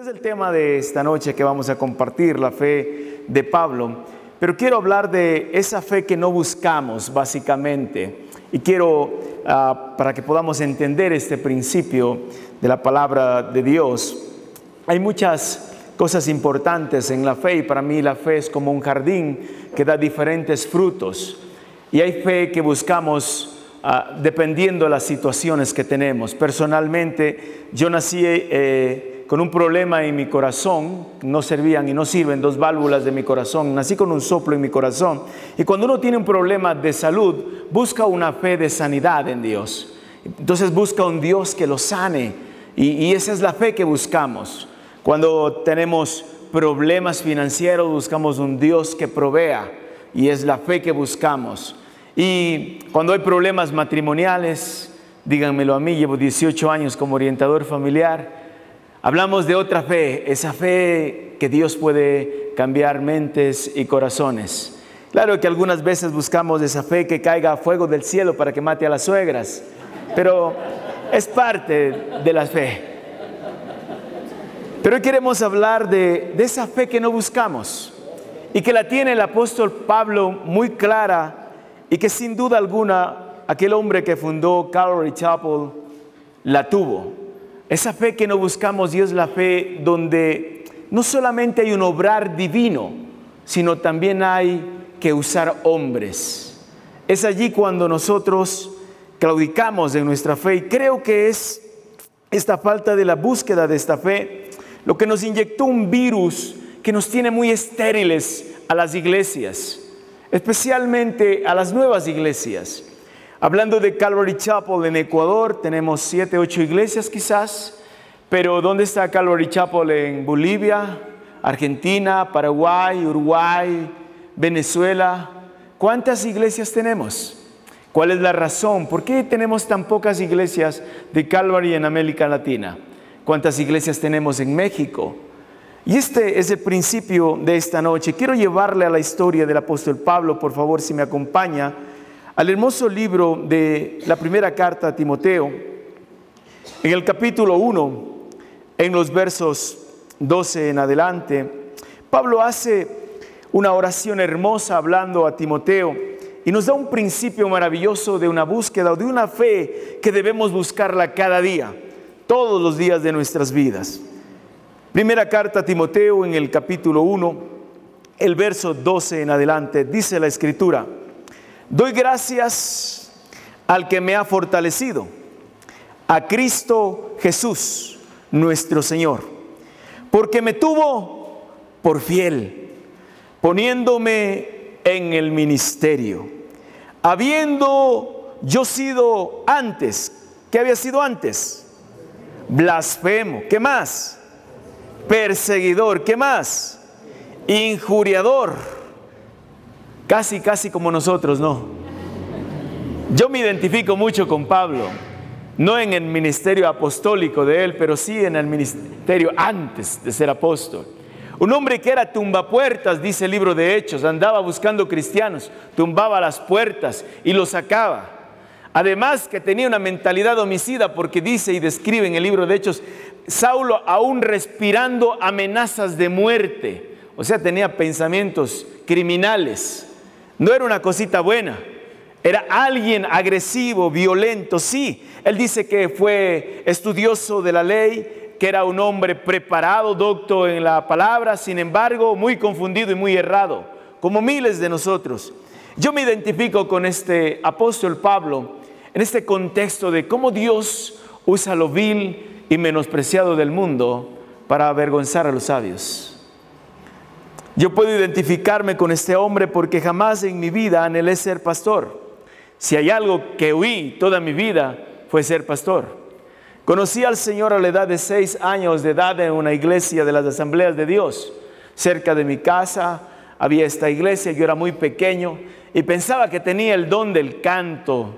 Es el tema de esta noche que vamos a compartir, la fe de Pablo, pero quiero hablar de esa fe que no buscamos básicamente, y quiero, para que podamos entender este principio de la palabra de Dios, hay muchas cosas importantes en la fe, y para mí la fe es como un jardín que da diferentes frutos, y hay fe que buscamos dependiendo de las situaciones que tenemos. Personalmente, yo nací con un problema en mi corazón, no servían y no sirven dos válvulas de mi corazón, nací con un soplo en mi corazón, y cuando uno tiene un problema de salud, busca una fe de sanidad en Dios. Entonces busca un Dios que lo sane, y esa es la fe que buscamos. Cuando tenemos problemas financieros, buscamos un Dios que provea, y es la fe que buscamos. Y cuando hay problemas matrimoniales, díganmelo a mí, llevo 18 años como orientador familiar, hablamos de otra fe, esa fe que Dios puede cambiar mentes y corazones. Claro que algunas veces buscamos esa fe que caiga fuego del cielo para que mate a las suegras, pero es parte de la fe. Pero hoy queremos hablar de esa fe que no buscamos y que la tiene el apóstol Pablo muy clara, y que sin duda alguna aquel hombre que fundó Calvary Chapel la tuvo. Esa fe que no buscamos, y es la fe donde no solamente hay un obrar divino, sino también hay que usar hombres. Es allí cuando nosotros claudicamos en nuestra fe, y creo que es esta falta de la búsqueda de esta fe lo que nos inyectó un virus que nos tiene muy estériles a las iglesias, especialmente a las nuevas iglesias. Hablando de Calvary Chapel en Ecuador, tenemos 7, 8 iglesias quizás, pero ¿dónde está Calvary Chapel en Bolivia, Argentina, Paraguay, Uruguay, Venezuela? ¿Cuántas iglesias tenemos? ¿Cuál es la razón? ¿Por qué tenemos tan pocas iglesias de Calvary en América Latina? ¿Cuántas iglesias tenemos en México? Y este es el principio de esta noche. Quiero llevarle a la historia del apóstol Pablo, por favor, si me acompaña, al hermoso libro de la primera carta a Timoteo, en el capítulo 1, en los versos 12 en adelante. Pablo hace una oración hermosa hablando a Timoteo y nos da un principio maravilloso de una búsqueda o de una fe que debemos buscarla cada día, todos los días de nuestras vidas. Primera carta a Timoteo, en el capítulo 1, el verso 12 en adelante, dice la Escritura: doy gracias al que me ha fortalecido, a Cristo Jesús, nuestro Señor, porque me tuvo por fiel, poniéndome en el ministerio, habiendo yo sido antes, ¿qué había sido antes? Blasfemo, ¿qué más? Perseguidor, ¿qué más? Injuriador, casi como nosotros, ¿no? Yo me identifico mucho con Pablo, no en el ministerio apostólico de él, pero sí en el ministerio antes de ser apóstol. Un hombre que era tumbapuertas, dice el libro de Hechos, andaba buscando cristianos, tumbaba las puertas y los sacaba. Además que tenía una mentalidad homicida, porque dice y describe en el libro de Hechos, Saulo aún respirando amenazas de muerte, o sea, tenía pensamientos criminales. No era una cosita buena, era alguien agresivo, violento. Sí, él dice que fue estudioso de la ley, que era un hombre preparado, docto en la palabra, sin embargo, muy confundido y muy errado, como miles de nosotros. Yo me identifico con este apóstol Pablo en este contexto de cómo Dios usa lo vil y menospreciado del mundo para avergonzar a los sabios. Yo puedo identificarme con este hombre porque jamás en mi vida anhelé ser pastor. Si hay algo que huí toda mi vida fue ser pastor. Conocí al Señor a la edad de 6 años de edad en una iglesia de las Asambleas de Dios. Cerca de mi casa había esta iglesia, yo era muy pequeño y pensaba que tenía el don del canto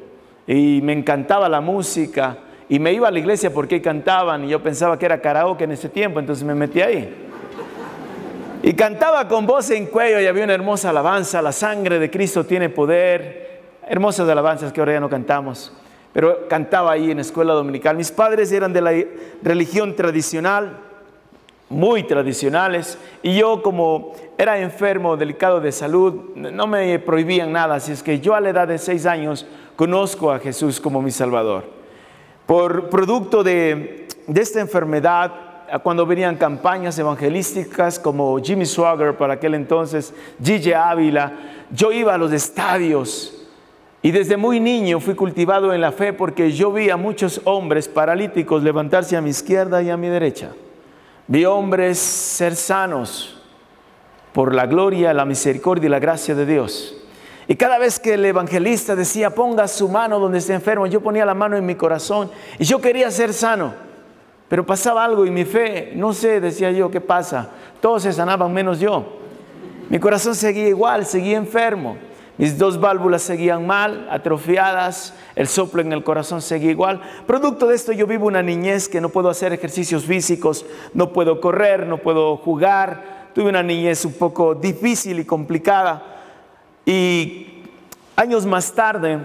y me encantaba la música. Y me iba a la iglesia porque cantaban y yo pensaba que era karaoke en ese tiempo, entonces me metí ahí. Y cantaba con voz en cuello y había una hermosa alabanza, la sangre de Cristo tiene poder. Hermosas alabanzas que ahora ya no cantamos. Pero cantaba ahí en escuela dominical. Mis padres eran de la religión tradicional. muy tradicionales, y yo, como era enfermo, delicado de salud, no me prohibían nada, así es que yo a la edad de 6 años conozco a Jesús como mi Salvador. Por producto de esta enfermedad, cuando venían campañas evangelísticas como Jimmy Swaggart, para aquel entonces Gigi Ávila, yo iba a los estadios. Y desde muy niño fui cultivado en la fe, porque yo vi a muchos hombres paralíticos levantarse a mi izquierda y a mi derecha. Vi hombres ser sanos por la gloria, la misericordia y la gracia de Dios. Y cada vez que el evangelista decía, ponga su mano donde esté enfermo, yo ponía la mano en mi corazón y yo quería ser sano. Pero pasaba algo en mi fe, no sé, decía yo, ¿qué pasa? Todos se sanaban menos yo. Mi corazón seguía igual, seguía enfermo. Mis 2 válvulas seguían mal, atrofiadas, el soplo en el corazón seguía igual. Producto de esto yo vivo una niñez que no puedo hacer ejercicios físicos, no puedo correr, no puedo jugar. Tuve una niñez un poco difícil y complicada. Y años más tarde,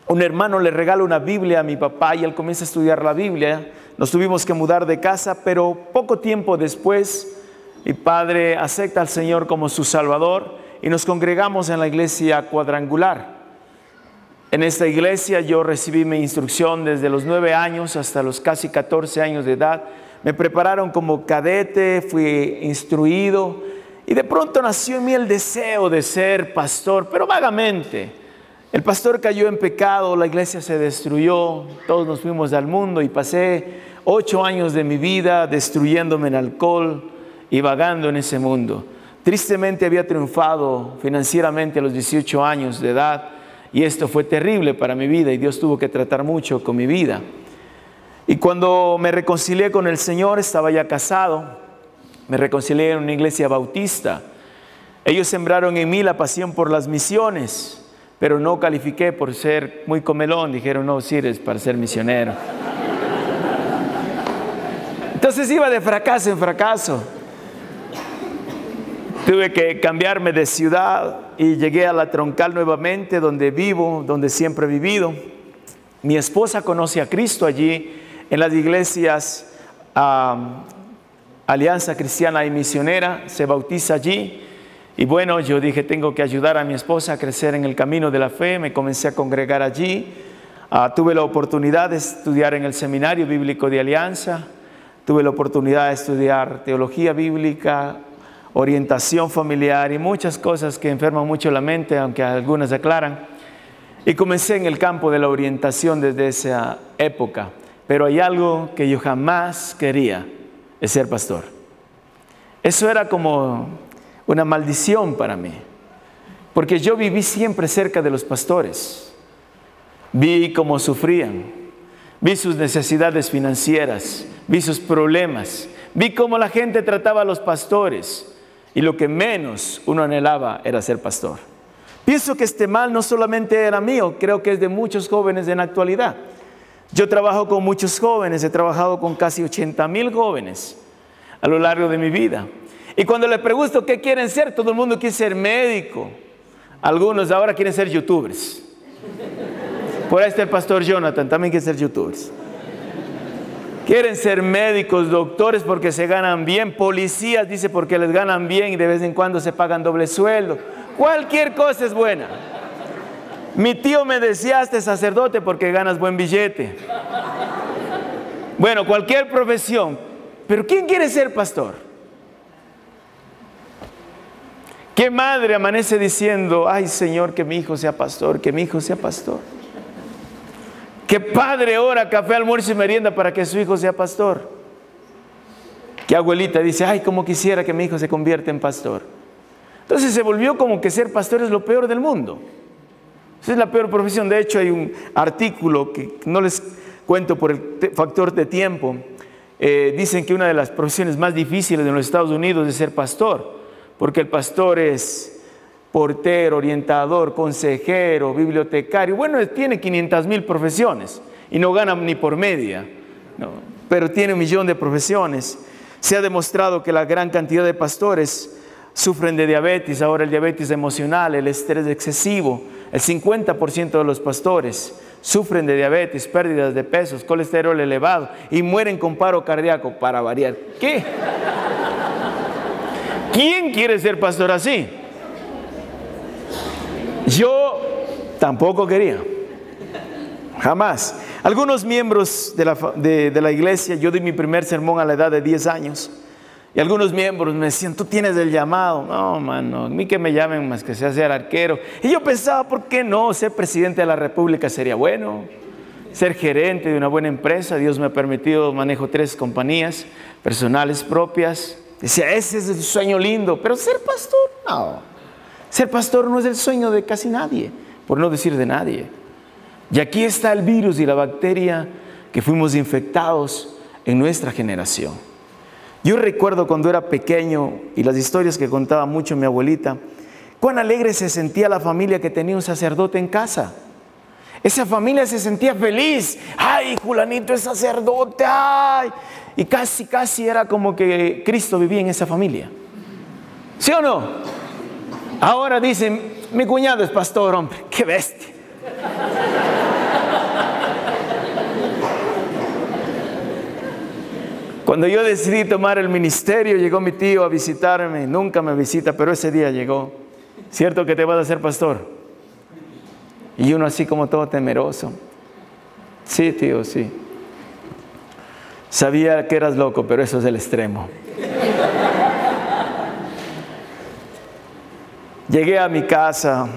un hermano le regala una Biblia a mi papá y él comienza a estudiar la Biblia. Nos tuvimos que mudar de casa, pero poco tiempo después, mi padre acepta al Señor como su Salvador. Y nos congregamos en la iglesia cuadrangular. En esta iglesia yo recibí mi instrucción desde los 9 años hasta los casi 14 años de edad. Me prepararon como cadete, fui instruido. Y de pronto nació en mí el deseo de ser pastor, pero vagamente. El pastor cayó en pecado, la iglesia se destruyó, todos nos fuimos al mundo y pasé 8 años de mi vida destruyéndome en alcohol y vagando en ese mundo. Tristemente había triunfado financieramente a los 18 años de edad y esto fue terrible para mi vida y Dios tuvo que tratar mucho con mi vida. Y cuando me reconcilié con el Señor, estaba ya casado, me reconcilié en una iglesia bautista. Ellos sembraron en mí la pasión por las misiones, pero no califiqué por ser muy comelón. Dijeron, no sirves para ser misionero. Entonces iba de fracaso en fracaso. Tuve que cambiarme de ciudad y llegué a la Troncal nuevamente, donde vivo, donde siempre he vivido. Mi esposa conoce a Cristo allí en las iglesias Alianza Cristiana y Misionera, se bautiza allí. Y bueno, yo dije, tengo que ayudar a mi esposa a crecer en el camino de la fe. Me comencé a congregar allí. Tuve la oportunidad de estudiar en el Seminario Bíblico de Alianza. Tuve la oportunidad de estudiar teología bíblica, orientación familiar y muchas cosas que enferman mucho la mente, aunque algunas aclaran. Y comencé en el campo de la orientación desde esa época. Pero hay algo que yo jamás quería, es ser pastor. Eso era como una maldición para mí, porque yo viví siempre cerca de los pastores. Vi cómo sufrían, vi sus necesidades financieras, vi sus problemas, vi cómo la gente trataba a los pastores. Y lo que menos uno anhelaba era ser pastor. Pienso que este mal no solamente era mío, creo que es de muchos jóvenes en la actualidad. Yo trabajo con muchos jóvenes, he trabajado con casi 80,000 jóvenes a lo largo de mi vida. Y cuando les pregunto qué quieren ser, todo el mundo quiere ser médico. Algunos ahora quieren ser youtubers. Por ahí está el pastor Jonathan, también quiere ser youtubers. Quieren ser médicos, doctores porque se ganan bien, policías, dice, porque les ganan bien y de vez en cuando se pagan doble sueldo. Cualquier cosa es buena. Mi tío me decía, hazte sacerdote porque ganas buen billete. Bueno, cualquier profesión. Pero ¿quién quiere ser pastor? ¿Qué madre amanece diciendo, ay Señor, que mi hijo sea pastor, que mi hijo sea pastor? ¿Qué padre ora café, almuerzo y merienda para que su hijo sea pastor? ¿Qué abuelita dice, ay, cómo quisiera que mi hijo se convierta en pastor? Entonces se volvió como que ser pastor es lo peor del mundo. Esa es la peor profesión. De hecho, hay un artículo que no les cuento por el factor de tiempo. Dicen que una de las profesiones más difíciles en los Estados Unidos es ser pastor, porque el pastor es portero, orientador, consejero, bibliotecario. Bueno, tiene 500,000 profesiones y no gana ni por media, ¿no? Pero tiene 1,000,000 de profesiones. Se ha demostrado que la gran cantidad de pastores sufren de diabetes, ahora el diabetes emocional, el estrés excesivo. El 50% de los pastores sufren de diabetes, pérdidas de pesos, colesterol elevado y mueren con paro cardíaco, para variar. ¿Qué? ¿Quién quiere ser pastor así? Yo tampoco quería. Jamás. Algunos miembros de la iglesia, yo di mi primer sermón a la edad de 10 años. Y algunos miembros me decían, tú tienes el llamado. No, mano, a mí que me llamen más que sea ser arquero. Y yo pensaba, ¿por qué no? Ser presidente de la República sería bueno. Ser gerente de una buena empresa. Dios me ha permitido, manejo 3 compañías personales propias. Decía, ese es el sueño lindo. Pero ser pastor, no. Ser pastor no es el sueño de casi nadie, por no decir de nadie. Y aquí está el virus y la bacteria que fuimos infectados en nuestra generación. Yo recuerdo cuando era pequeño y las historias que contaba mucho mi abuelita, cuán alegre se sentía la familia que tenía un sacerdote en casa. Esa familia se sentía feliz. ¡Ay, fulanito es sacerdote! ¡Ay! Y casi era como que Cristo vivía en esa familia. ¿Sí o no? Ahora dicen, mi cuñado es pastor, hombre. ¡Qué bestia! Cuando yo decidí tomar el ministerio, llegó mi tío a visitarme. Nunca me visita, pero ese día llegó. ¿Cierto que te vas a hacer pastor? Y uno así como todo temeroso. Sí, tío, sí. Sabía que eras loco, pero eso es el extremo. Llegué a mi casa.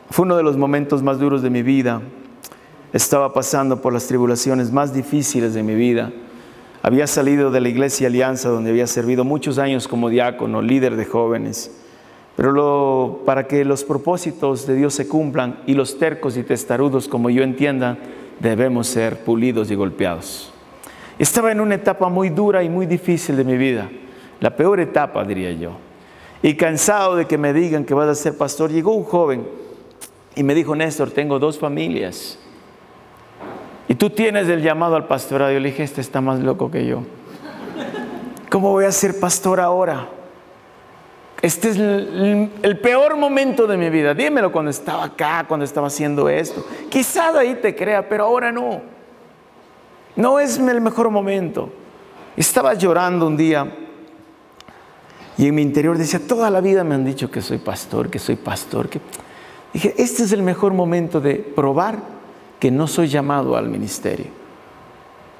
Fue uno de los momentos más duros de mi vida. Estaba pasando por las tribulaciones más difíciles de mi vida. Había salido de la Iglesia Alianza, donde había servido muchos años como diácono, líder de jóvenes. Pero para que los propósitos de Dios se cumplan y los tercos y testarudos, como yo entienda, debemos ser pulidos y golpeados. Estaba en una etapa muy dura y muy difícil de mi vida. La peor etapa, diría yo. Y cansado de que me digan que vas a ser pastor, llegó un joven y me dijo, Néstor, tengo 2 familias. Y tú tienes el llamado al pastorado. Yo le dije, este está más loco que yo. ¿Cómo voy a ser pastor ahora? Este es el peor momento de mi vida. Dímelo cuando estaba acá, cuando estaba haciendo esto. Quizás ahí te crea, pero ahora no. No es el mejor momento. Estaba llorando un día y en mi interior decía, toda la vida me han dicho que soy pastor, que soy pastor. Dije, este es el mejor momento de probar que no soy llamado al ministerio.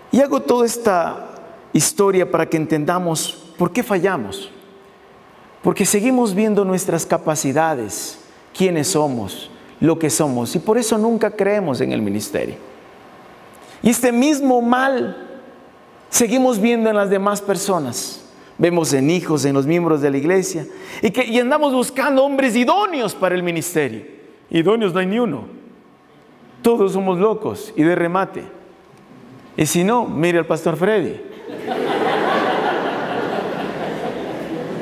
Y hago toda esta historia para que entendamos por qué fallamos. Porque seguimos viendo nuestras capacidades, quiénes somos, lo que somos, y por eso nunca creemos en el ministerio. Y este mismo mal seguimos viendo en las demás personas. Vemos en hijos, en los miembros de la iglesia, y andamos buscando hombres idóneos para el ministerio. Idóneos no hay ni uno. Todos somos locos y de remate. Y si no, mire al pastor Freddy.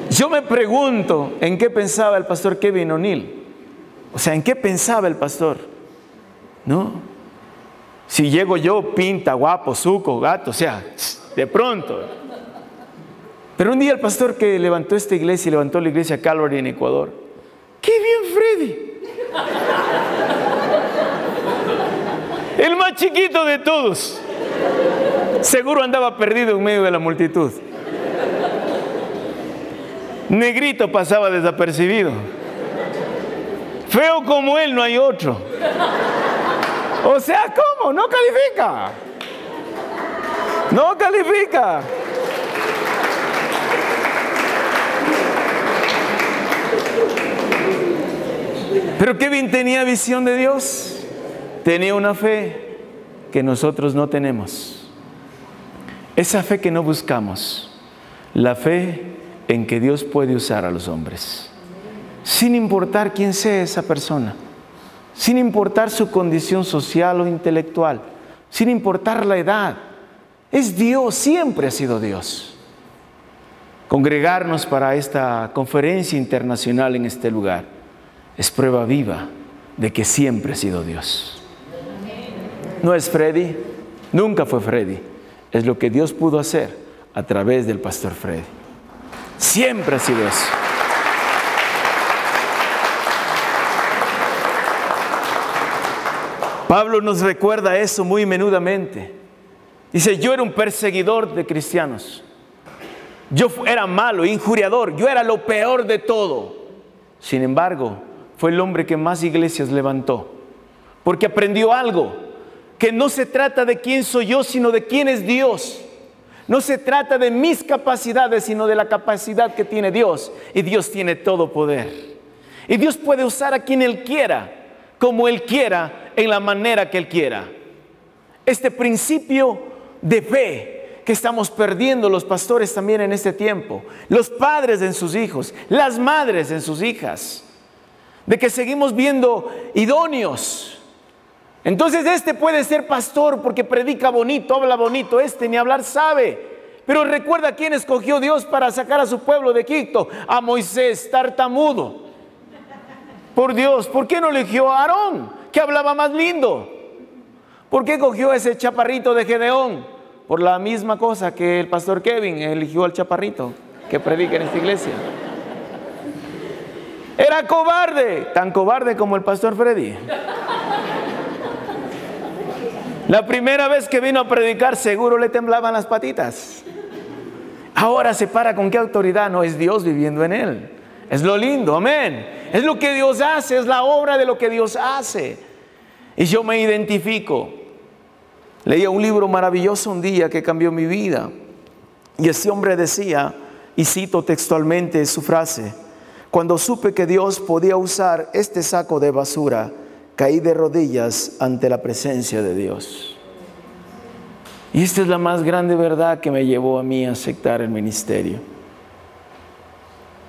Yo me pregunto en qué pensaba el pastor Kevin O'Neill. O sea, ¿en qué pensaba el pastor? ¿No? Si llego yo, pinta, guapo, suco, gato, o sea, de pronto. Pero un día el pastor que levantó esta iglesia, levantó la iglesia Calvary en Ecuador. ¡Qué bien, Freddy! El más chiquito de todos. Seguro andaba perdido en medio de la multitud. Negrito pasaba desapercibido. Feo como él no hay otro. O sea, ¿cómo? No califica. No califica. Pero Kevin tenía visión de Dios. Tenía una fe que nosotros no tenemos. Esa fe que no buscamos. La fe en que Dios puede usar a los hombres. Sin importar quién sea esa persona. Sin importar su condición social o intelectual. Sin importar la edad. Es Dios, siempre ha sido Dios. Congregarnos para esta conferencia internacional en este lugar es prueba viva de que siempre ha sido Dios. No es Freddy, nunca fue Freddy. Es lo que Dios pudo hacer a través del pastor Freddy. Siempre ha sido eso. Pablo nos recuerda eso muy menudamente. Dice, yo era un perseguidor de cristianos. Yo era malo, injuriador, yo era lo peor de todo. Sin embargo, fue el hombre que más iglesias levantó, porque aprendió algo, que no se trata de quién soy yo, sino de quién es Dios. No se trata de mis capacidades, sino de la capacidad que tiene Dios. Y Dios tiene todo poder. Y Dios puede usar a quien Él quiera, como Él quiera, en la manera que Él quiera. Este principio de fe que estamos perdiendo los pastores también en este tiempo, los padres en sus hijos, las madres en sus hijas, de que seguimos viendo idóneos. Entonces este puede ser pastor porque predica bonito, habla bonito, ni hablar sabe. Pero recuerda quién escogió Dios para sacar a su pueblo de Egipto: a Moisés, tartamudo. Por Dios, ¿por qué no eligió a Aarón, que hablaba más lindo? ¿Por qué cogió ese chaparrito de Gedeón? Por la misma cosa que el pastor Kevin eligió al chaparrito que predica en esta iglesia. Era cobarde, tan cobarde como el pastor Freddy. La primera vez que vino a predicar seguro le temblaban las patitas. Ahora se para con qué autoridad. No, es Dios viviendo en él. Es lo lindo, amén. Es lo que Dios hace, es la obra de lo que Dios hace. Y yo me identifico. Leía un libro maravilloso un día que cambió mi vida. Y ese hombre decía, y cito textualmente su frase: cuando supe que Dios podía usar este saco de basura, caí de rodillas ante la presencia de Dios. Y esta es la más grande verdad que me llevó a mí a aceptar el ministerio.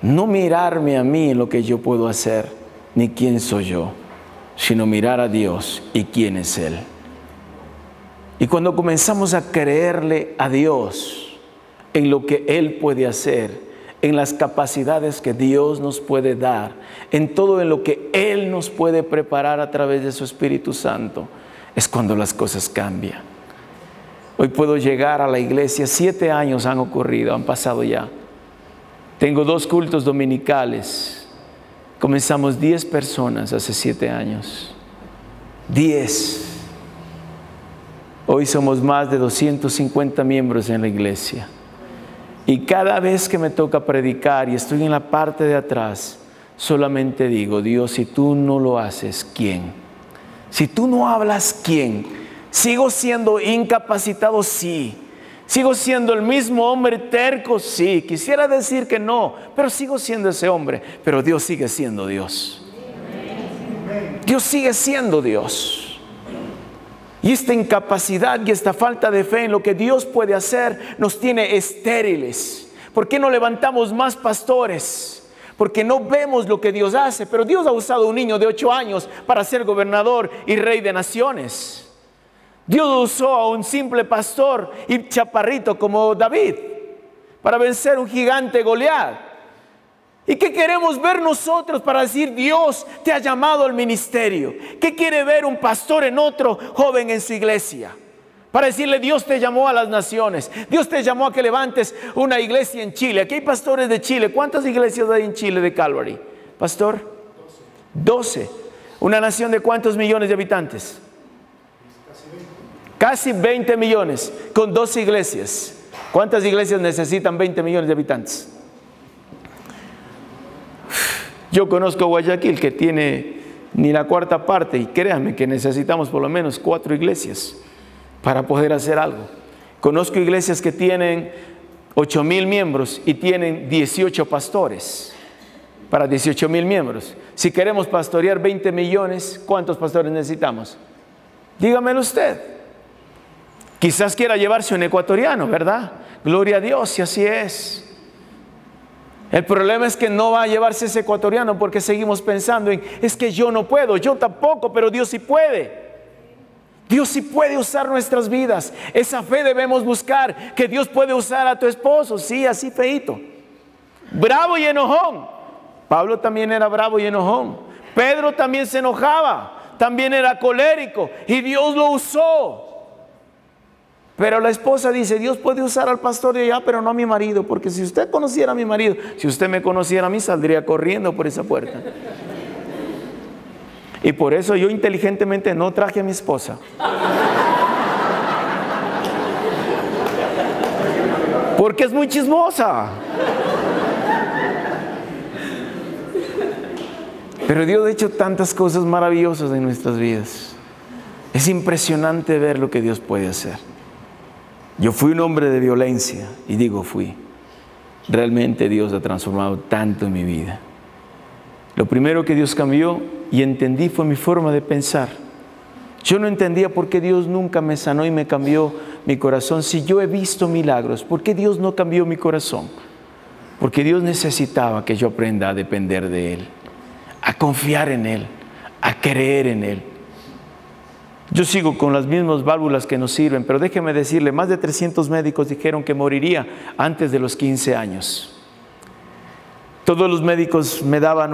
No mirarme a mí en lo que yo puedo hacer, ni quién soy yo, sino mirar a Dios y quién es Él. Y cuando comenzamos a creerle a Dios en lo que Él puede hacer, en las capacidades que Dios nos puede dar, en todo en lo que Él nos puede preparar a través de su Espíritu Santo, es cuando las cosas cambian. Hoy puedo llegar a la iglesia, 7 años han ocurrido, han pasado ya. Tengo 2 cultos dominicales. Comenzamos 10 personas hace 7 años. 10. Hoy somos más de 250 miembros en la iglesia. Y cada vez que me toca predicar y estoy en la parte de atrás, solamente digo: Dios, si tú no lo haces, ¿quién? Si tú no hablas, ¿quién? ¿Sigo siendo incapacitado? Sí. ¿Sigo siendo el mismo hombre terco? Sí. Quisiera decir que no, pero sigo siendo ese hombre. Pero Dios sigue siendo Dios. Dios sigue siendo Dios. Y esta incapacidad y esta falta de fe en lo que Dios puede hacer nos tiene estériles. ¿Por qué no levantamos más pastores? Porque no vemos lo que Dios hace. Pero Dios ha usado a un niño de 8 años para ser gobernador y rey de naciones. Dios usó a un simple pastor y chaparrito como David para vencer un gigante Goliat. ¿Y qué queremos ver nosotros para decir: Dios te ha llamado al ministerio? ¿Qué quiere ver un pastor en otro joven en su iglesia? Para decirle: Dios te llamó a las naciones. Dios te llamó a que levantes una iglesia en Chile. Aquí hay pastores de Chile. ¿Cuántas iglesias hay en Chile de Calvary? Pastor, 12. ¿Una nación de cuántos millones de habitantes? Casi 20 millones con 12 iglesias. ¿Cuántas iglesias necesitan 20 millones de habitantes? Yo conozco Guayaquil, que tiene ni la cuarta parte, y créanme que necesitamos por lo menos 4 iglesias para poder hacer algo. Conozco iglesias que tienen 8,000 miembros y tienen 18 pastores para 18,000 miembros. Si queremos pastorear 20 millones, ¿cuántos pastores necesitamos? Dígamelo usted. Quizás quiera llevarse un ecuatoriano, ¿verdad? Gloria a Dios, si así es. El problema es que no va a llevarse ese ecuatoriano porque seguimos pensando en: es que yo no puedo, yo tampoco, pero Dios sí puede. Dios sí puede usar nuestras vidas. Esa fe debemos buscar, que Dios puede usar a tu esposo, sí, así feíto, bravo y enojón. Pablo también era bravo y enojón. Pedro también se enojaba, también era colérico, y Dios lo usó. Pero la esposa dice: Dios puede usar al pastor de allá, pero no a mi marido, porque si usted conociera a mi marido, si usted me conociera a mí, saldría corriendo por esa puerta. Y por eso yo inteligentemente no traje a mi esposa. Porque Porque es muy chismosa. Pero Dios ha hecho tantas cosas maravillosas en nuestras vidas. Es impresionante ver lo que Dios puede hacer. Yo fui un hombre de violencia, y digo fui. Realmente Dios ha transformado tanto en mi vida. Lo primero que Dios cambió y entendí fue mi forma de pensar. Yo no entendía por qué Dios nunca me sanó y me cambió mi corazón. Si yo he visto milagros, ¿por qué Dios no cambió mi corazón? Porque Dios necesitaba que yo aprenda a depender de Él, a confiar en Él, a creer en Él. Yo sigo con las mismas válvulas que nos sirven, pero déjeme decirle, más de 300 médicos dijeron que moriría antes de los 15 años. Todos los médicos me daban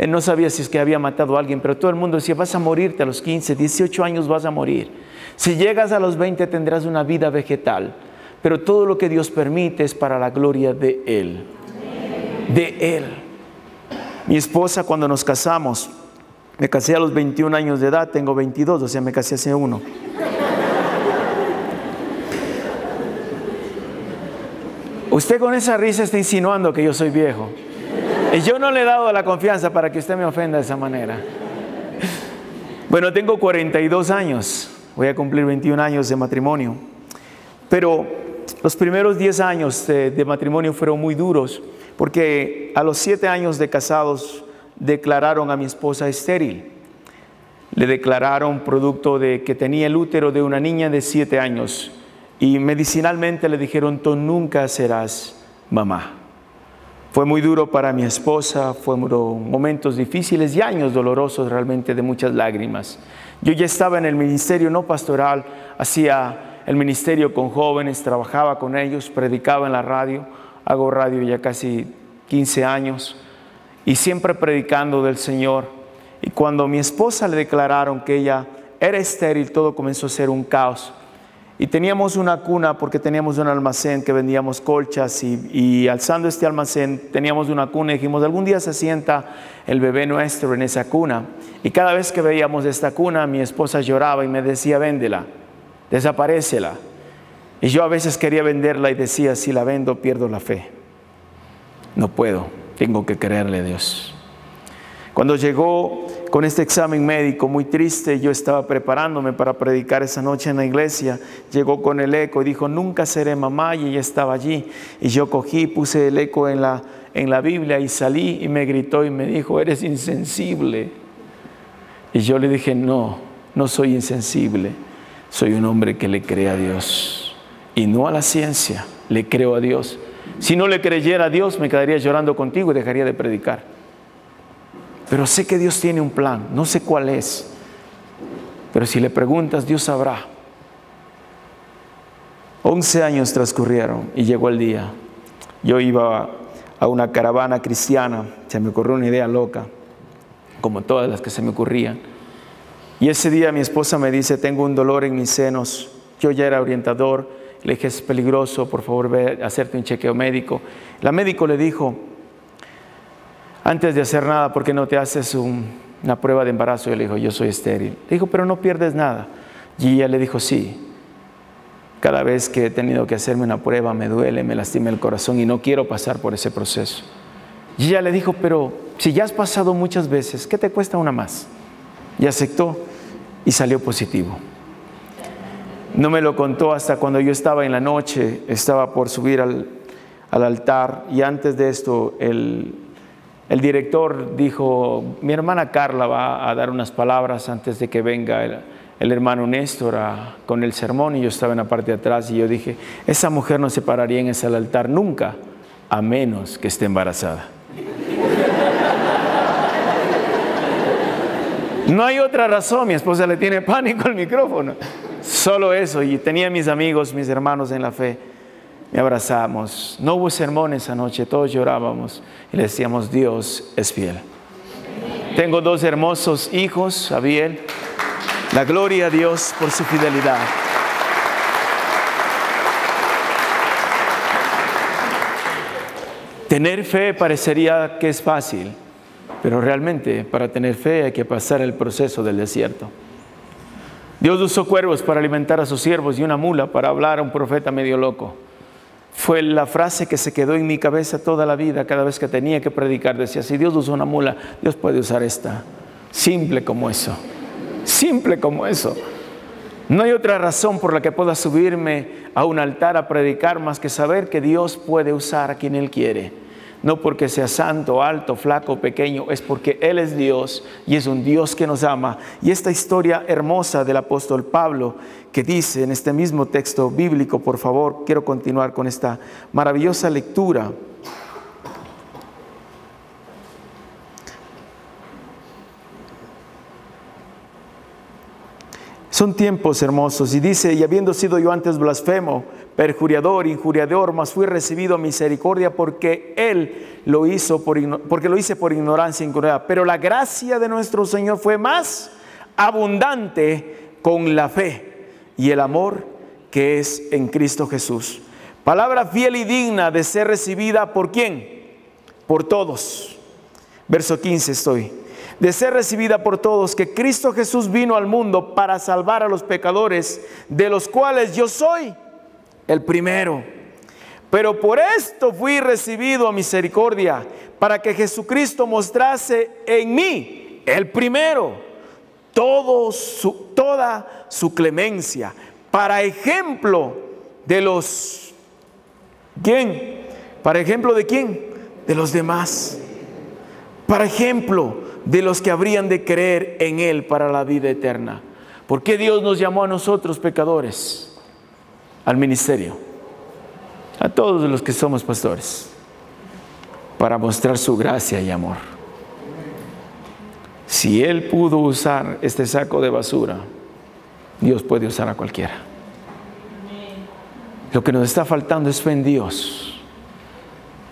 no sabía si es que había matado a alguien, pero todo el mundo decía, vas a morirte a los 15, 18 años vas a morir. Si llegas a los 20 tendrás una vida vegetal, pero todo lo que Dios permite es para la gloria de Él. De Él. Mi esposa, cuando nos casamos, me casé a los 21 años de edad, tengo 22, o sea, me casé hace 1. Usted con esa risa está insinuando que yo soy viejo. Y yo no le he dado la confianza para que usted me ofenda de esa manera. Bueno, tengo 42 años, voy a cumplir 21 años de matrimonio. Pero los primeros 10 años de matrimonio fueron muy duros, porque a los 7 años de casados declararon a mi esposa estéril. Le declararon producto de que tenía el útero de una niña de 7 años. Y medicinalmente le dijeron, tú nunca serás mamá. Fue muy duro para mi esposa, fueron momentos difíciles y años dolorosos realmente de muchas lágrimas. Yo ya estaba en el ministerio no pastoral, hacía el ministerio con jóvenes, trabajaba con ellos, predicaba en la radio, hago radio ya casi 15 años y siempre predicando del Señor. Y cuando a mi esposa le declararon que ella era estéril, todo comenzó a ser un caos. Y teníamos una cuna porque teníamos un almacén que vendíamos colchas y alzando este almacén teníamos una cuna y dijimos, algún día se sienta el bebé nuestro en esa cuna. Y cada vez que veíamos esta cuna, mi esposa lloraba y me decía, véndela, desaparécela. Y yo a veces quería venderla y decía, si la vendo pierdo la fe. No puedo, tengo que creerle a Dios. Cuando llegó con este examen médico muy triste, yo estaba preparándome para predicar esa noche en la iglesia, llegó con el eco y dijo, nunca seré mamá, y ella estaba allí. Y yo cogí, puse el eco en la Biblia y salí y me gritó y me dijo, eres insensible. Y yo le dije, no soy insensible, soy un hombre que le cree a Dios y no a la ciencia, le creo a Dios. Si no le creyera a Dios, me quedaría llorando contigo y dejaría de predicar. Pero sé que Dios tiene un plan, no sé cuál es, pero si le preguntas, Dios sabrá. 11 años transcurrieron y llegó el día. Yo iba a una caravana cristiana, se me ocurrió una idea loca, como todas las que se me ocurrían. Y ese día mi esposa me dice, tengo un dolor en mis senos. Yo ya era orientador, le dije, es peligroso, por favor ve a hacerte un chequeo médico. La médico le dijo, antes de hacer nada, ¿por qué no te haces una prueba de embarazo? Y le dijo, yo soy estéril. Le dijo, pero no pierdes nada. Y ella le dijo, sí. Cada vez que he tenido que hacerme una prueba me duele, me lastima el corazón y no quiero pasar por ese proceso. Y ella le dijo, pero si ya has pasado muchas veces, ¿qué te cuesta una más? Y aceptó y salió positivo. No me lo contó hasta cuando yo estaba en la noche, estaba por subir al altar, y antes de esto el director dijo, mi hermana Carla va a dar unas palabras antes de que venga el hermano Néstor con el sermón, y yo estaba en la parte de atrás y yo dije, esa mujer no se pararía en ese altar nunca, a menos que esté embarazada. No hay otra razón, mi esposa le tiene pánico al micrófono, solo eso. Y tenía mis amigos, mis hermanos en la fe. Me abrazamos, no hubo sermón esa noche, todos llorábamos y le decíamos, Dios es fiel. Tengo 2 hermosos hijos, Abiel, la gloria a Dios por su fidelidad. Tener fe parecería que es fácil, pero realmente para tener fe hay que pasar el proceso del desierto. Dios usó cuervos para alimentar a sus siervos y una mula para hablar a un profeta medio loco. fue la frase que se quedó en mi cabeza toda la vida. Cada vez que tenía que predicar decía, si Dios usa una mula, Dios puede usar esta. Simple como eso, simple como eso. No hay otra razón por la que pueda subirme a un altar a predicar más que saber que Dios puede usar a quien Él quiere. No porque sea santo, alto, flaco, pequeño, es porque Él es Dios y es un Dios que nos ama. Y esta historia hermosa del apóstol Pablo que dice en este mismo texto bíblico, por favor, quiero continuar con esta maravillosa lectura. Son tiempos hermosos y dice, y habiendo sido yo antes blasfemo, perjuriador, injuriador, mas fui recibido misericordia porque Él lo hizo porque lo hice por ignorancia e incredulidad. Pero la gracia de nuestro Señor fue más abundante con la fe y el amor que es en Cristo Jesús. Palabra fiel y digna de ser recibida ¿por quién? Por todos. Verso 15 estoy. De ser recibida por todos, que Cristo Jesús vino al mundo para salvar a los pecadores, de los cuales yo soy el primero. Pero por esto fui recibido a misericordia, para que Jesucristo mostrase en mí, el primero, toda su clemencia, para ejemplo de los... ¿Quién? ¿Para ejemplo de quién? De los demás. Para ejemplo de los que habrían de creer en Él para la vida eterna. ¿Por qué Dios nos llamó a nosotros pecadores al ministerio? A todos los que somos pastores, para mostrar su gracia y amor. Si Él pudo usar este saco de basura, Dios puede usar a cualquiera. Lo que nos está faltando es fe en Dios.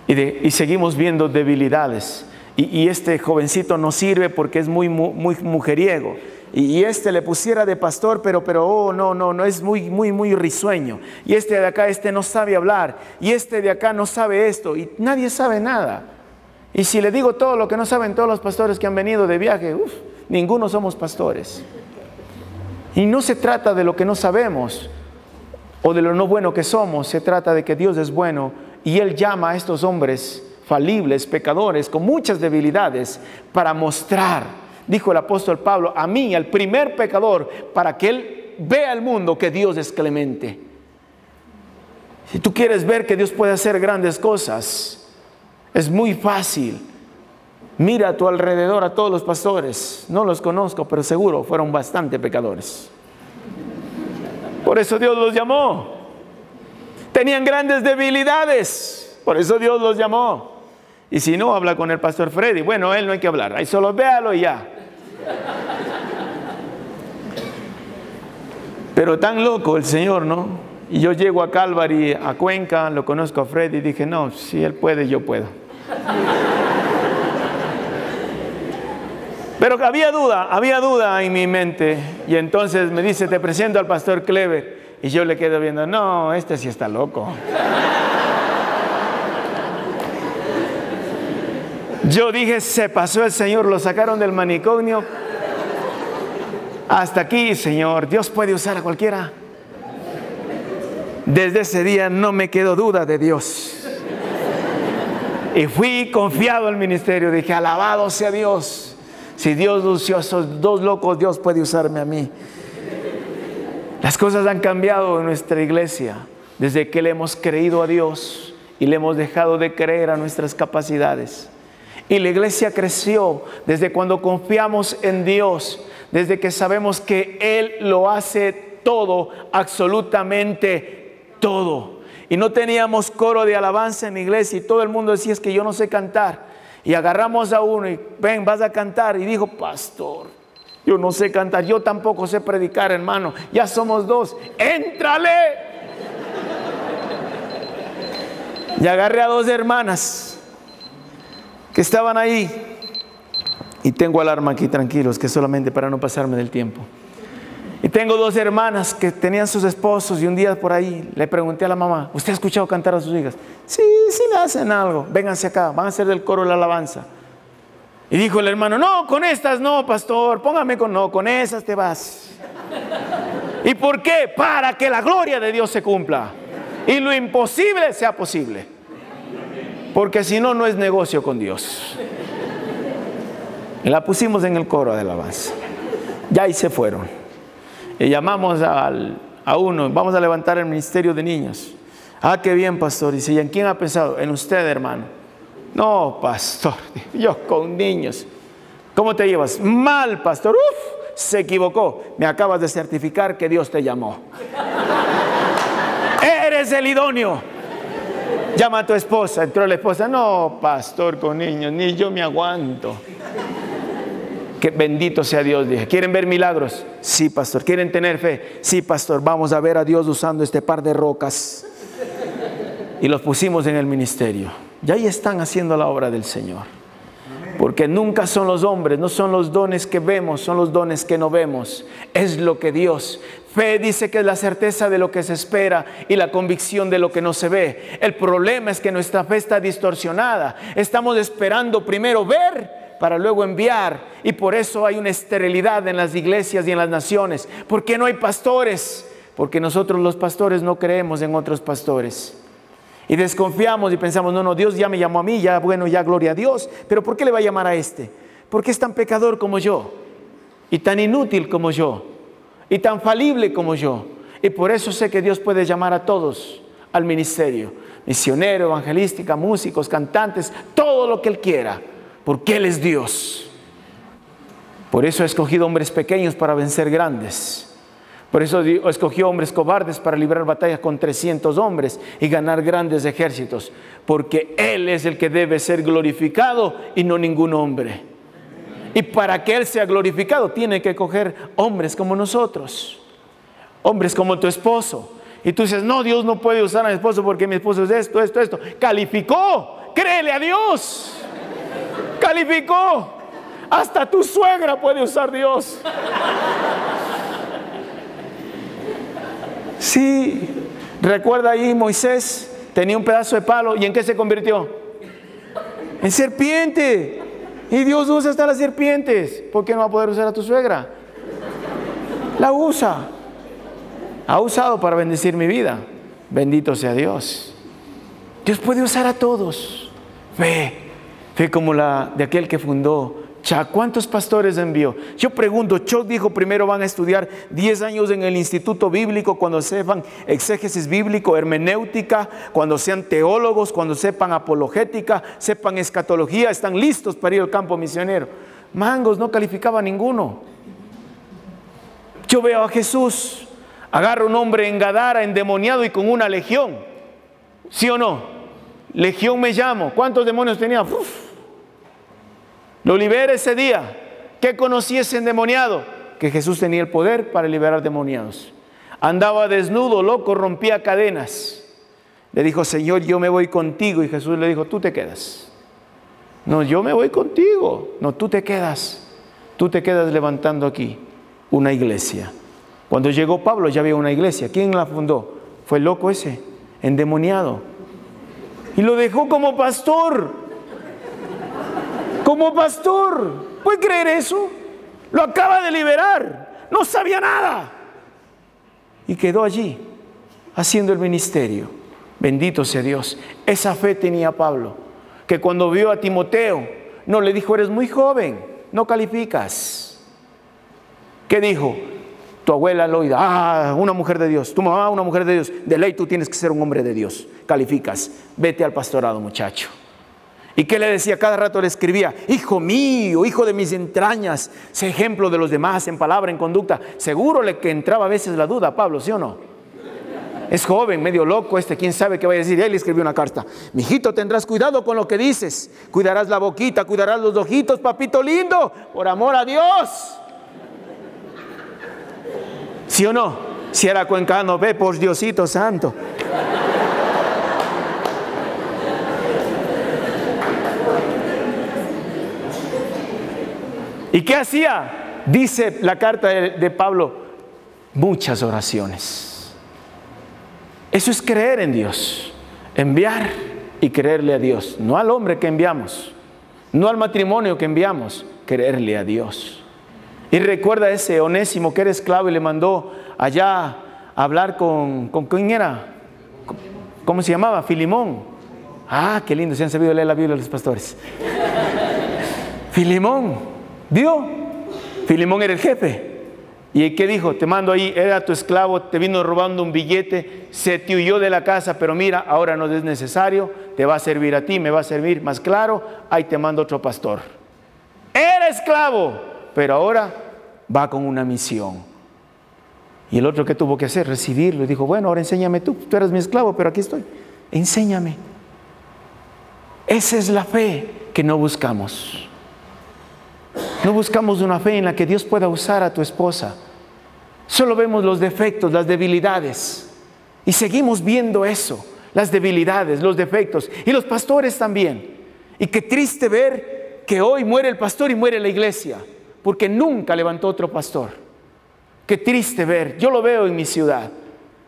Y seguimos viendo debilidades. Y este jovencito no sirve porque es muy mujeriego. Y este le pusiera de pastor, pero no, es muy risueño. Y este de acá, no sabe hablar. Y este de acá no sabe esto. Y nadie sabe nada. Y si le digo todo lo que no saben todos los pastores que han venido de viaje, ninguno somos pastores. Y no se trata de lo que no sabemos o de lo no bueno que somos. Se trata de que Dios es bueno y Él llama a estos hombres falibles, pecadores, con muchas debilidades, para mostrar, dijo el apóstol Pablo, a mí, al primer pecador, para que él vea al mundo que Dios es clemente. Si tú quieres ver que Dios puede hacer grandes cosas, es muy fácil. Mira a tu alrededor a todos los pastores, no los conozco, pero seguro fueron bastante pecadores. Por eso Dios los llamó. Tenían grandes debilidades, por eso Dios los llamó. Y si no, habla con el pastor Freddy. Bueno, él no hay que hablar, ahí solo véalo y ya. Pero tan loco el Señor, ¿no? Y yo llego a Calvary, a Cuenca, lo conozco a Freddy y dije, no, si él puede, yo puedo. Pero había duda en mi mente. Y entonces me dice, te presento al pastor Clever. Y yo le quedo viendo, no, este sí está loco. Yo dije, se pasó el Señor, lo sacaron del manicomio. Hasta aquí, Señor, Dios puede usar a cualquiera. Desde ese día no me quedó duda de Dios. Y fui confiado al ministerio. Dije, alabado sea Dios. Si Dios usó a esos dos locos, Dios puede usarme a mí. Las cosas han cambiado en nuestra iglesia desde que le hemos creído a Dios y le hemos dejado de creer a nuestras capacidades. Y la iglesia creció desde cuando confiamos en Dios, desde que sabemos que Él lo hace todo, absolutamente todo. Y no teníamos coro de alabanza en la iglesia y todo el mundo decía, es que yo no sé cantar. Y agarramos a uno y ven, vas a cantar. Y dijo, pastor, yo no sé cantar, yo tampoco sé predicar, hermano. Ya somos dos, ¡éntrale! Y agarré a dos hermanas que estaban ahí. Y tengo alarma aquí, tranquilos, que solamente para no pasarme del tiempo. Y tengo dos hermanas que tenían sus esposos y un día por ahí le pregunté a la mamá, ¿usted ha escuchado cantar a sus hijas? Sí, sí le hacen algo, vénganse acá, van a ser del coro de la alabanza. Y dijo el hermano, no, con estas no, pastor, póngame con esas te vas. ¿Y por qué? Para que la gloria de Dios se cumpla. y lo imposible sea posible. Porque si no, no es negocio con Dios. Y la pusimos en el coro de alabanza. Ya ahí se fueron. Y llamamos a uno, vamos a levantar el ministerio de niños. Ah, qué bien, pastor. Dice, ¿y en quién ha pensado? En usted, hermano. No, pastor, yo con niños. ¿Cómo te llevas? Mal, pastor. Uf, se equivocó. Me acabas de certificar que Dios te llamó. Eres el idóneo. Llama a tu esposa. Entró la esposa. No, pastor, con niños, ni yo me aguanto. Que bendito sea Dios, dije. ¿Quieren ver milagros? Sí, pastor. ¿Quieren tener fe? Sí, pastor. Vamos a ver a Dios usando este par de rocas. Y los pusimos en el ministerio. Y ahí están haciendo la obra del Señor. Porque nunca son los hombres, no son los dones que vemos, son los dones que no vemos. Es lo que Dios. Fe dice que es la certeza de lo que se espera y la convicción de lo que no se ve. El problema es que nuestra fe está distorsionada. Estamos esperando primero ver para luego enviar. Y por eso hay una esterilidad en las iglesias y en las naciones. ¿Por qué no hay pastores? Porque nosotros los pastores no creemos en otros pastores. Y desconfiamos y pensamos, no, Dios ya me llamó a mí, ya bueno, ya gloria a Dios. Pero ¿por qué le va a llamar a este? Porque es tan pecador como yo, y tan inútil como yo, y tan falible como yo. Y por eso sé que Dios puede llamar a todos al ministerio. Misionero, evangelística, músicos, cantantes, todo lo que Él quiera. Porque Él es Dios. Por eso ha escogido hombres pequeños para vencer grandes. Por eso escogió hombres cobardes para librar batallas con 300 hombres y ganar grandes ejércitos. Porque Él es el que debe ser glorificado y no ningún hombre. Y para que Él sea glorificado tiene que coger hombres como nosotros. Hombres como tu esposo. Y tú dices, no, Dios no puede usar a mi esposo porque mi esposo es esto. Calificó. Créele a Dios. Calificó. Hasta tu suegra puede usar Dios. Sí, recuerda ahí Moisés tenía un pedazo de palo y ¿en qué se convirtió? En serpiente. Y Dios usa hasta las serpientes. ¿Por qué no va a poder usar a tu suegra? La usa. Ha usado para bendecir mi vida. Bendito sea Dios. Dios puede usar a todos. Fe como la de aquel que fundó Chuck. ¿Cuántos pastores envió? Yo pregunto, Chuck dijo primero van a estudiar 10 años en el instituto bíblico, cuando sepan exégesis bíblico, hermenéutica, cuando sean teólogos, cuando sepan apologética, sepan escatología, están listos para ir al campo misionero. Mangos, no calificaba ninguno. Yo veo a Jesús, agarra un hombre en Gadara, endemoniado y con una legión. ¿Sí o no? Legión me llamo. ¿Cuántos demonios tenía? Lo libera ese día. ¿Qué conocía ese endemoniado? Que Jesús tenía el poder para liberar demoniados. Andaba desnudo, loco, rompía cadenas. Le dijo, Señor, yo me voy contigo. Y Jesús le dijo, tú te quedas. No, yo me voy contigo. No, tú te quedas. Tú te quedas levantando aquí una iglesia. Cuando llegó Pablo ya había una iglesia. ¿Quién la fundó? Fue el loco ese, endemoniado. Y lo dejó como pastor. Como pastor. ¿Puede creer eso? Lo acaba de liberar. No sabía nada. Y quedó allí, haciendo el ministerio. Bendito sea Dios. Esa fe tenía Pablo, que cuando vio a Timoteo, no le dijo, eres muy joven, no calificas. ¿Qué dijo? Tu abuela Loida, una mujer de Dios. Tu mamá, una mujer de Dios. De ley tú tienes que ser un hombre de Dios. Calificas. Vete al pastorado, muchacho. ¿Y qué le decía? Cada rato le escribía, hijo mío, hijo de mis entrañas, sé ejemplo de los demás en palabra, en conducta. Seguro que entraba a veces la duda a Pablo, ¿sí o no? Es joven, medio loco quién sabe qué va a decir. Él escribió una carta. Mijito, tendrás cuidado con lo que dices. Cuidarás la boquita, cuidarás los ojitos, papito lindo, por amor a Dios. ¿Sí o no? Si era cuencano, ve por Diosito santo. ¿Y qué hacía? Dice la carta de Pablo, muchas oraciones. Eso es creer en Dios, enviar y creerle a Dios, no al hombre que enviamos, no al matrimonio que enviamos, creerle a Dios. Y recuerda ese Onésimo que era esclavo y le mandó allá a hablar con ¿quién era? ¿cómo se llamaba? Filemón. Ah, qué lindo, se han sabido leer la Biblia los pastores. Filemón, ¿vio? Filemón era el jefe. ¿Y qué dijo? Te mando ahí, era tu esclavo, te vino robando un billete, se te huyó de la casa, pero mira, ahora no es necesario, te va a servir a ti, me va a servir más claro, ahí te mando otro pastor. Era esclavo, pero ahora va con una misión. Y el otro, ¿qué tuvo que hacer? Recibirlo. Y dijo, bueno, ahora enséñame tú eres mi esclavo, pero aquí estoy, enséñame. Esa es la fe que no buscamos. No buscamos una fe en la que Dios pueda usar a tu esposa. Solo vemos los defectos, las debilidades. Y seguimos viendo eso, las debilidades, los defectos. Y los pastores también. Y qué triste ver que hoy muere el pastor y muere la iglesia, porque nunca levantó otro pastor. Qué triste ver. Yo lo veo en mi ciudad.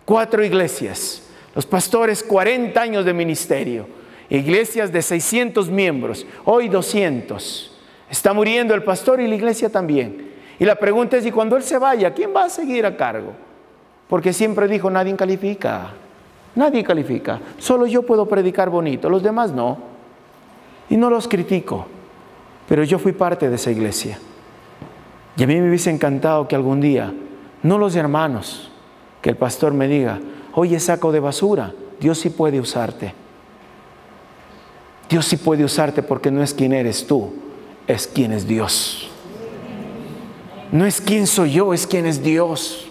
4 iglesias. Los pastores 40 años de ministerio. Iglesias de 600 miembros. Hoy 200. Está muriendo el pastor y la iglesia también. Y la pregunta es, ¿y cuando él se vaya, quién va a seguir a cargo? Porque siempre dijo, nadie califica. Nadie califica. Solo yo puedo predicar bonito, los demás no. Y no los critico. Pero yo fui parte de esa iglesia. Y a mí me hubiese encantado que algún día, no los hermanos, que el pastor me diga, oye, saco de basura, Dios sí puede usarte. Dios sí puede usarte porque no es quién eres tú. Es quien es Dios. No es quién soy yo, es quien es Dios.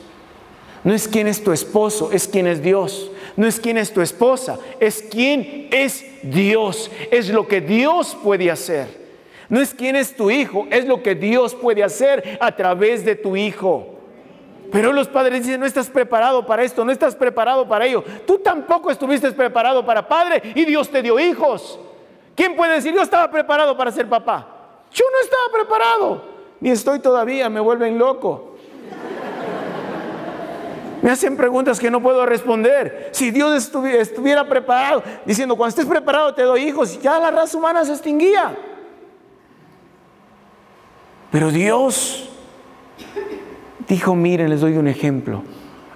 No es quién es tu esposo, es quien es Dios. No es quién es tu esposa, es quien es Dios. Es lo que Dios puede hacer. No es quién es tu hijo, es lo que Dios puede hacer a través de tu hijo. Pero los padres dicen, no estás preparado para esto, no estás preparado para ello. Tú tampoco estuviste preparado para padre y Dios te dio hijos. ¿Quién puede decir, yo estaba preparado para ser papá? Yo no estaba preparado, ni estoy todavía, me vuelven loco. Me hacen preguntas que no puedo responder. Si Dios estuviera preparado, diciendo, cuando estés preparado te doy hijos, ya la raza humana se extinguía. Pero Dios dijo, miren, les doy un ejemplo.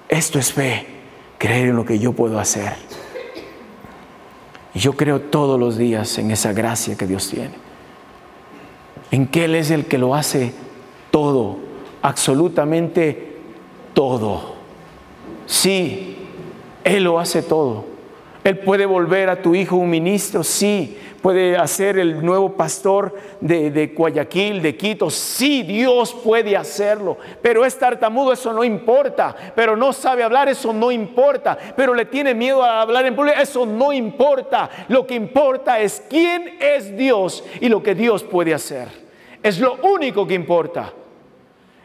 Esto es fe, creer en lo que yo puedo hacer. Y yo creo todos los días en esa gracia que Dios tiene. En que Él es el que lo hace todo, absolutamente todo. Sí, Él lo hace todo. Él puede volver a tu hijo un ministro, sí. Puede hacer el nuevo pastor de Guayaquil, de Quito, sí, Dios puede hacerlo. Pero es tartamudo, eso no importa. Pero no sabe hablar, eso no importa. Pero le tiene miedo a hablar en público, eso no importa. Lo que importa es quién es Dios y lo que Dios puede hacer. Es lo único que importa.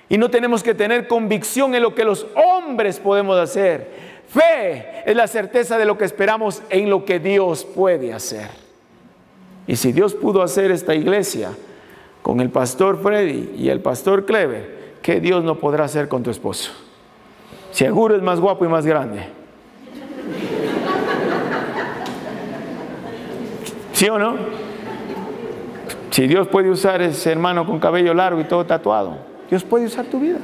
Y no tenemos que tener convicción en lo que los hombres podemos hacer. Fe es la certeza de lo que esperamos en lo que Dios puede hacer. Y si Dios pudo hacer esta iglesia con el pastor Freddy y el pastor Clever, ¿qué Dios no podrá hacer con tu esposo? Seguro es más guapo y más grande. ¿Sí o no? Si Dios puede usar ese hermano con cabello largo y todo tatuado, Dios puede usar tu vida.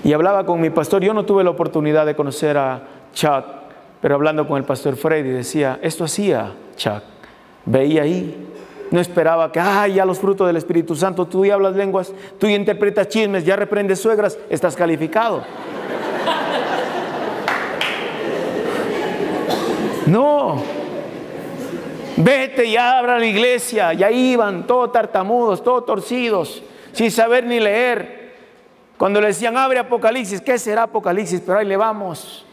Y hablaba con mi pastor, yo no tuve la oportunidad de conocer a Chuck, pero hablando con el pastor Freddy decía, esto hacía Chuck, veía ahí, no esperaba que, ya los frutos del Espíritu Santo, tú ya hablas lenguas, tú ya interpretas chismes, ya reprendes suegras, estás calificado. No. Vete y abra la iglesia. Y ahí iban todos tartamudos, todos torcidos, sin saber ni leer. Cuando le decían, abre Apocalipsis, ¿qué será Apocalipsis? Pero ahí le vamos.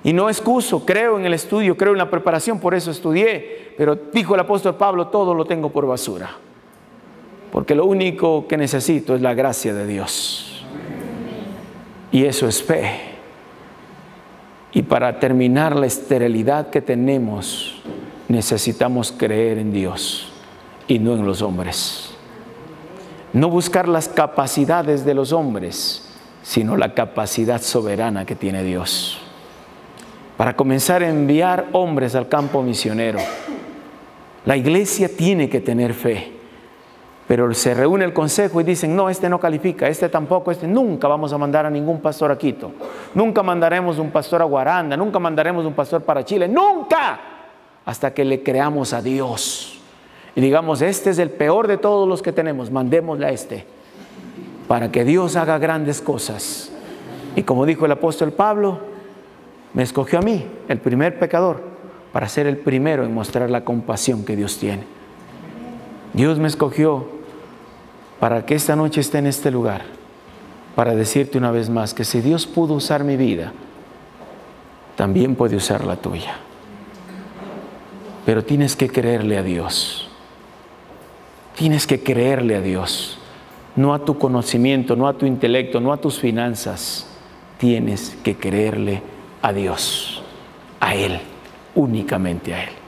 Y no excuso, creo en el estudio, creo en la preparación, por eso estudié. Pero dijo el apóstol Pablo, todo lo tengo por basura. Porque lo único que necesito es la gracia de Dios. Y eso es fe. Y para terminar la esterilidad que tenemos, necesitamos creer en Dios y no en los hombres. No buscar las capacidades de los hombres, sino la capacidad soberana que tiene Dios. Para comenzar a enviar hombres al campo misionero, la iglesia tiene que tener fe. Pero se reúne el consejo y dicen, no, este no califica, este tampoco, este nunca vamos a mandar a ningún pastor a Quito. Nunca mandaremos un pastor a Guaranda, nunca mandaremos un pastor para Chile, nunca, hasta que le creamos a Dios. Y digamos, este es el peor de todos los que tenemos, mandémosle a este, para que Dios haga grandes cosas. Y como dijo el apóstol Pablo, me escogió a mí, el primer pecador, para ser el primero en mostrar la compasión que Dios tiene. Dios me escogió para que esta noche esté en este lugar, para decirte una vez más que si Dios pudo usar mi vida, también puede usar la tuya. Pero tienes que creerle a Dios. Tienes que creerle a Dios. No a tu conocimiento, no a tu intelecto, no a tus finanzas. Tienes que creerle a Dios, a Él, únicamente a Él.